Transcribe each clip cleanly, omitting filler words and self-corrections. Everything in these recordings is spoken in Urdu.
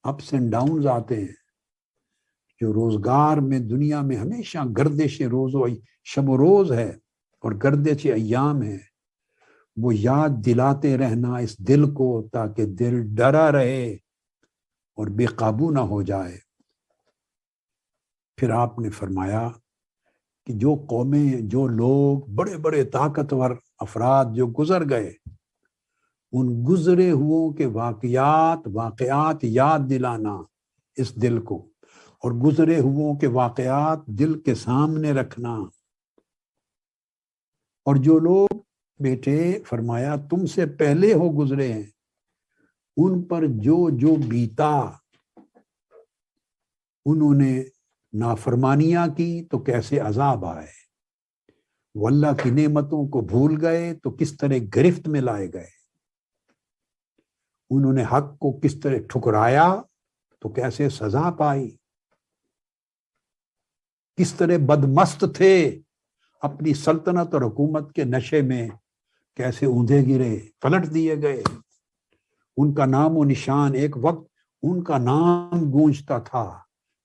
اپس اینڈ ڈاؤنز آتے ہیں، جو روزگار میں دنیا میں ہمیشہ گردش روز و شب و روز ہے اور گردش ایام ہے، وہ یاد دلاتے رہنا اس دل کو تاکہ دل ڈرا رہے اور بے قابو نہ ہو جائے۔ پھر آپ نے فرمایا کہ جو قومیں، جو لوگ، بڑے بڑے طاقتور افراد جو گزر گئے، ان گزرے ہوئوں کے واقعات یاد دلانا اس دل کو، اور گزرے ہوئوں کے واقعات دل کے سامنے رکھنا۔ اور جو لوگ بیٹے فرمایا تم سے پہلے ہو گزرے ہیں، ان پر جو بیتا، انہوں نے نافرمانیاں کی تو کیسے عذاب آئے، واللہ کی نعمتوں کو بھول گئے تو کس طرح گرفت میں لائے گئے، انہوں نے حق کو کس طرح ٹھکرایا تو کیسے سزا پائی، کس طرح بدمست تھے اپنی سلطنت اور حکومت کے نشے میں، کیسے اوندھے گرے، پلٹ دیے گئے۔ ان کا نام و نشان، ایک وقت ان کا نام گونجتا تھا،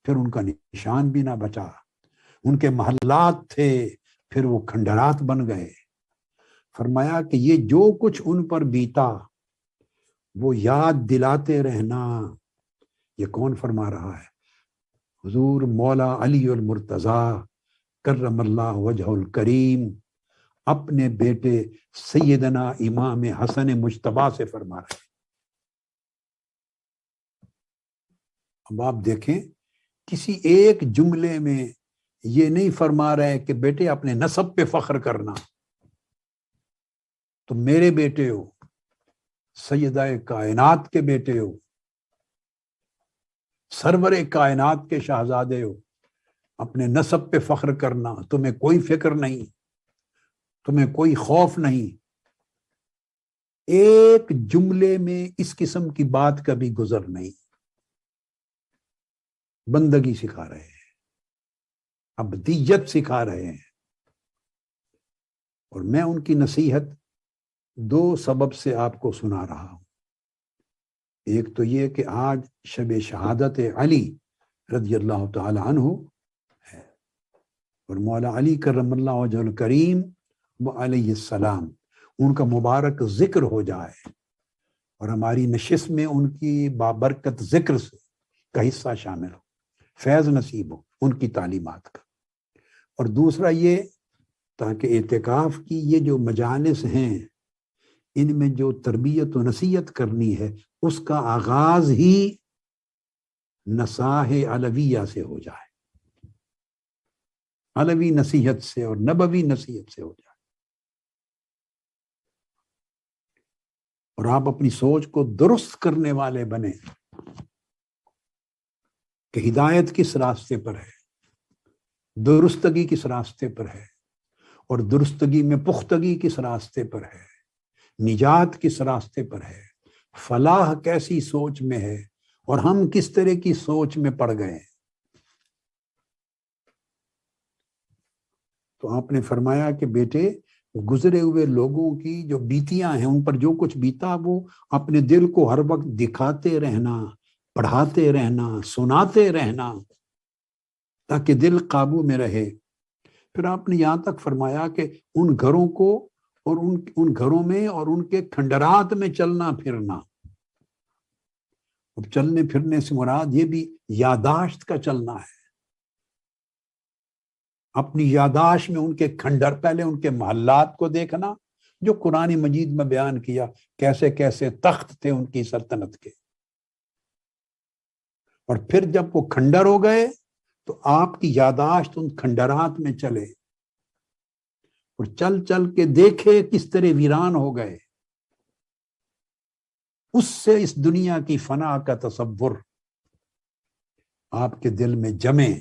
پھر ان کا نشان بھی نہ بچا۔ ان کے محلات تھے، پھر وہ کھنڈرات بن گئے۔ فرمایا کہ یہ جو کچھ ان پر بیتا وہ یاد دلاتے رہنا۔ یہ کون فرما رہا ہے؟ حضور مولا علی المرتضیٰ کرم اللہ وجہ الکریم اپنے بیٹے سیدنا امام حسن مجتبیٰ سے فرما رہے ہیں۔ اب آپ دیکھیں، کسی ایک جملے میں یہ نہیں فرما رہے کہ بیٹے اپنے نسب پہ فخر کرنا، تم میرے بیٹے ہو، سیدہ کائنات کے بیٹے ہو، سرور کائنات کے شہزادے ہو، اپنے نسب پہ فخر کرنا، تمہیں کوئی فکر نہیں، تمہیں کوئی خوف نہیں۔ ایک جملے میں اس قسم کی بات کبھی گزر نہیں۔ بندگی سکھا رہے ہیں، ابدیت سکھا رہے ہیں۔ اور میں ان کی نصیحت دو سبب سے آپ کو سنا رہا ہوں۔ ایک تو یہ کہ آج شب شہادت علی رضی اللہ تعالی عنہ ہے، اور مولا علی کرم اللہ وجہ الکریم علیہ السلام، ان کا مبارک ذکر ہو جائے اور ہماری نشست میں ان کی بابرکت ذکر سے کا حصہ شامل ہو، فیض نصیب ہو ان کی تعلیمات کا۔ اور دوسرا یہ تاکہ اعتکاف کی یہ جو مجالس ہیں، ان میں جو تربیت و نصیحت کرنی ہے، اس کا آغاز ہی نصاح علویہ سے ہو جائے، علوی نصیحت سے اور نبوی نصیحت سے ہو جائے۔ اور آپ اپنی سوچ کو درست کرنے والے بنے کہ ہدایت کس راستے پر ہے، درستگی کس راستے پر ہے، اور درستگی میں پختگی کس راستے پر ہے، نجات کس راستے پر ہے، فلاح کیسی سوچ میں ہے، اور ہم کس طرح کی سوچ میں پڑ گئے۔ تو آپ نے فرمایا کہ بیٹے گزرے ہوئے لوگوں کی جو بیتیاں ہیں، ان پر جو کچھ بیتا وہ اپنے دل کو ہر وقت دکھاتے رہنا، پڑھاتے رہنا، سناتے رہنا، تاکہ دل قابو میں رہے۔ پھر آپ نے یہاں تک فرمایا کہ ان گھروں کو اور ان گھروں میں اور ان کے کھنڈرات میں چلنا پھرنا۔ اب چلنے پھرنے سے مراد یہ بھی یاداشت کا چلنا ہے، اپنی یاداشت میں ان کے کھنڈر، پہلے ان کے محلات کو دیکھنا جو قرآن مجید میں بیان کیا، کیسے کیسے تخت تھے ان کی سلطنت کے، اور پھر جب وہ کھنڈر ہو گئے تو آپ کی یاداشت ان کھنڈرات میں چلے اور چل چل کے دیکھے کس طرح ویران ہو گئے۔ اس سے اس دنیا کی فنا کا تصور آپ کے دل میں جمے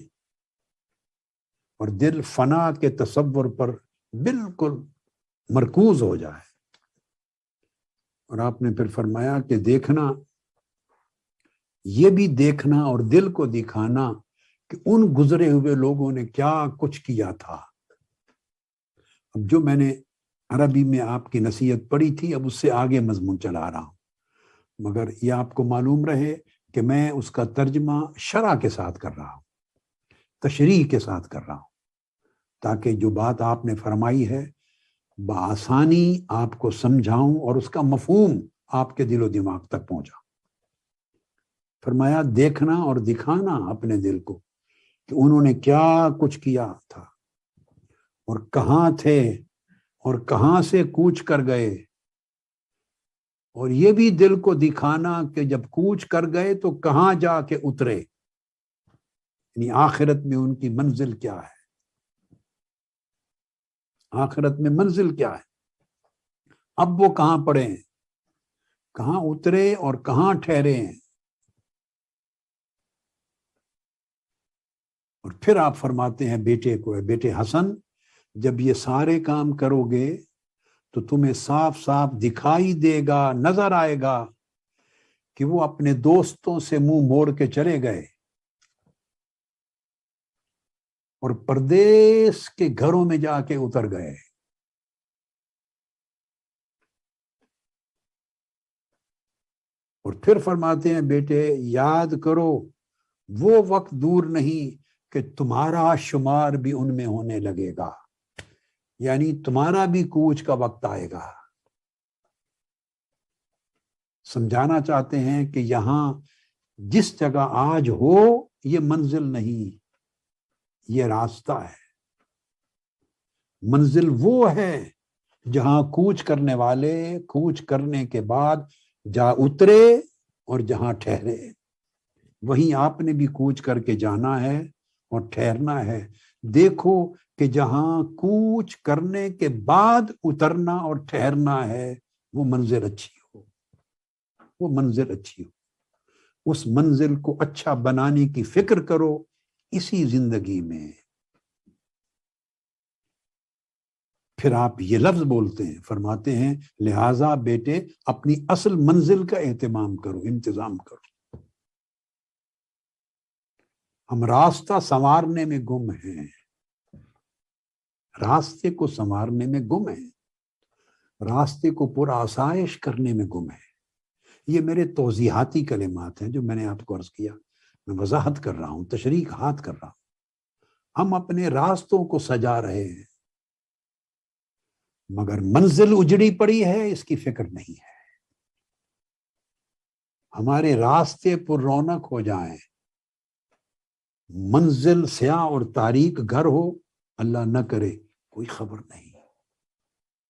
اور دل فنا کے تصور پر بالکل مرکوز ہو جائے۔ اور آپ نے پھر فرمایا کہ دیکھنا، یہ بھی دیکھنا اور دل کو دکھانا کہ ان گزرے ہوئے لوگوں نے کیا کچھ کیا تھا۔ اب جو میں نے عربی میں آپ کی نصیحت پڑھی تھی، اب اس سے آگے مضمون چلا رہا ہوں، مگر یہ آپ کو معلوم رہے کہ میں اس کا ترجمہ شرح کے ساتھ کر رہا ہوں، تشریح کے ساتھ کر رہا ہوں، تاکہ جو بات آپ نے فرمائی ہے بآسانی آپ کو سمجھاؤں اور اس کا مفہوم آپ کے دل و دماغ تک پہنچا۔ فرمایا دیکھنا اور دکھانا اپنے دل کو کہ انہوں نے کیا کچھ کیا تھا اور کہاں تھے اور کہاں سے کوچ کر گئے، اور یہ بھی دل کو دکھانا کہ جب کوچ کر گئے تو کہاں جا کے اترے، یعنی آخرت میں ان کی منزل کیا ہے، آخرت میں منزل کیا ہے، اب وہ کہاں پڑے ہیں، کہاں اترے اور کہاں ٹھہرے ہیں۔ اور پھر آپ فرماتے ہیں بیٹے کو، بیٹے حسن جب یہ سارے کام کرو گے تو تمہیں صاف صاف دکھائی دے گا، نظر آئے گا کہ وہ اپنے دوستوں سے منہ موڑ کے چلے گئے اور پردیس کے گھروں میں جا کے اتر گئے۔ اور پھر فرماتے ہیں بیٹے یاد کرو وہ وقت دور نہیں کہ تمہارا شمار بھی ان میں ہونے لگے گا، یعنی تمہارا بھی کوچ کا وقت آئے گا۔ سمجھانا چاہتے ہیں کہ یہاں جس جگہ آج ہو یہ منزل نہیں، یہ راستہ ہے۔ منزل وہ ہے جہاں کوچ کرنے والے کوچ کرنے کے بعد جا اترے اور جہاں ٹھہرے، وہیں آپ نے بھی کوچ کر کے جانا ہے اور ٹھہرنا ہے۔ دیکھو کہ جہاں کوچ کرنے کے بعد اترنا اور ٹھہرنا ہے وہ منزل اچھی ہو، وہ منزل اچھی ہو، اس منزل کو اچھا بنانے کی فکر کرو اسی زندگی میں۔ پھر آپ یہ لفظ بولتے ہیں، فرماتے ہیں لہٰذا بیٹے اپنی اصل منزل کا اہتمام کرو، انتظام کرو۔ ہم راستہ سنوارنے میں گم ہیں، راستے کو سنوارنے میں گم ہیں، راستے کو پر آسائش کرنے میں گم ہیں۔ یہ میرے توضیحاتی کلمات ہیں جو میں نے آپ کو عرض کیا، میں وضاحت کر رہا ہوں، تشریحات کر رہا ہوں۔ ہم اپنے راستوں کو سجا رہے ہیں مگر منزل اجڑی پڑی ہے اس کی فکر نہیں ہے۔ ہمارے راستے پر رونق ہو جائیں، منزل سیاہ اور تاریک گھر ہو، اللہ نہ کرے کوئی خبر نہیں۔